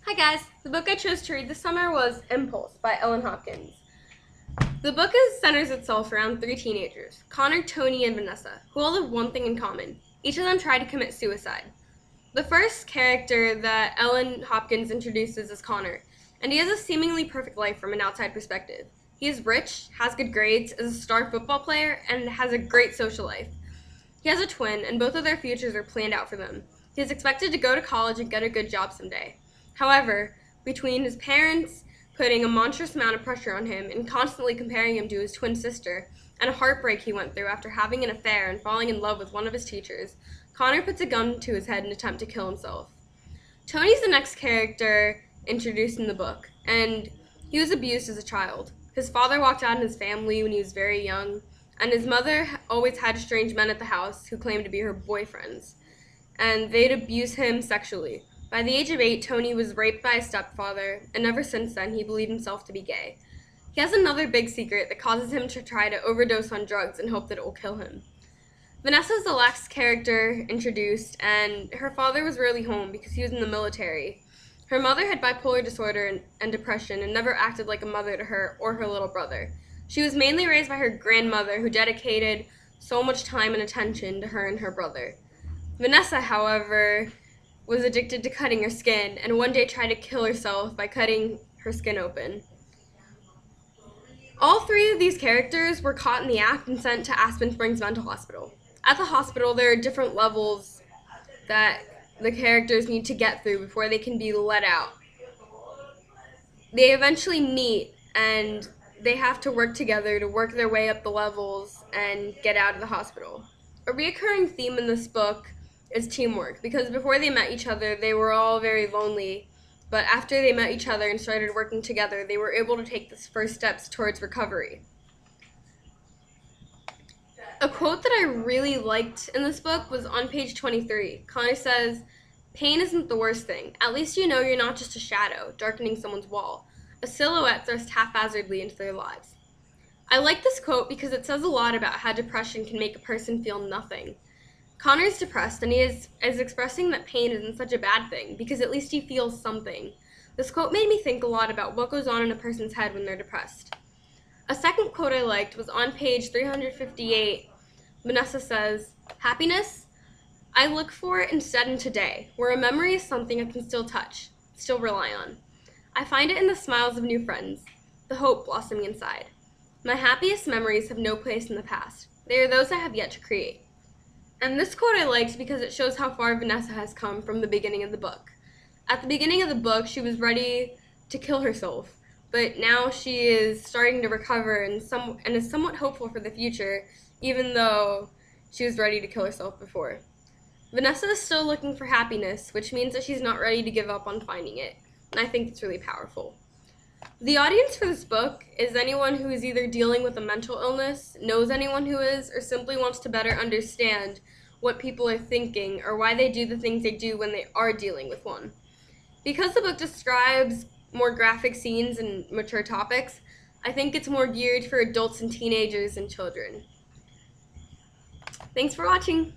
Hi guys, the book I chose to read this summer was Impulse by Ellen Hopkins. The book centers itself around three teenagers, Connor, Tony, and Vanessa, who all have one thing in common. Each of them tried to commit suicide. The first character that Ellen Hopkins introduces is Connor, and he has a seemingly perfect life from an outside perspective. He is rich, has good grades, is a star football player, and has a great social life. He has a twin, and both of their futures are planned out for them. He is expected to go to college and get a good job someday. However, between his parents putting a monstrous amount of pressure on him and constantly comparing him to his twin sister, and a heartbreak he went through after having an affair and falling in love with one of his teachers, Connor puts a gun to his head in an attempt to kill himself. Tony's the next character introduced in the book, and he was abused as a child. His father walked out on his family when he was very young, and his mother always had strange men at the house who claimed to be her boyfriends, and they'd abuse him sexually. By the age of 8, Tony was raped by his stepfather, and ever since then, he believed himself to be gay. He has another big secret that causes him to try to overdose on drugs and hope that it will kill him. Vanessa is the last character introduced, and her father was rarely home because he was in the military. Her mother had bipolar disorder and depression and never acted like a mother to her or her little brother. She was mainly raised by her grandmother, who dedicated so much time and attention to her and her brother. Vanessa, however, was addicted to cutting her skin, and one day tried to kill herself by cutting her skin open. All three of these characters were caught in the act and sent to Aspen Springs Mental Hospital. At the hospital, there are different levels that the characters need to get through before they can be let out. They eventually meet, and they have to work together to work their way up the levels and get out of the hospital. A recurring theme in this book is teamwork, because before they met each other, they were all very lonely, but after they met each other and started working together, they were able to take the first steps towards recovery. A quote that I really liked in this book was on page 23. Connor says, "Pain isn't the worst thing. At least you know you're not just a shadow darkening someone's wall, a silhouette thrust haphazardly into their lives." I like this quote because it says a lot about how depression can make a person feel nothing. Connor is depressed, and he is expressing that pain isn't such a bad thing because at least he feels something. This quote made me think a lot about what goes on in a person's head when they're depressed. A second quote I liked was on page 358. Vanessa says, "Happiness? I look for it instead in today, where a memory is something I can still touch, still rely on. I find it in the smiles of new friends, the hope blossoming inside. My happiest memories have no place in the past. They are those I have yet to create." And this quote I liked because it shows how far Vanessa has come from the beginning of the book. At the beginning of the book, she was ready to kill herself, but now she is starting to recover and is somewhat hopeful for the future, even though she was ready to kill herself before. Vanessa is still looking for happiness, which means that she's not ready to give up on finding it, and I think it's really powerful. The audience for this book is anyone who is either dealing with a mental illness, knows anyone who is, or simply wants to better understand what people are thinking or why they do the things they do when they are dealing with one. Because the book describes more graphic scenes and mature topics, I think it's more geared for adults and teenagers and children. Thanks for watching!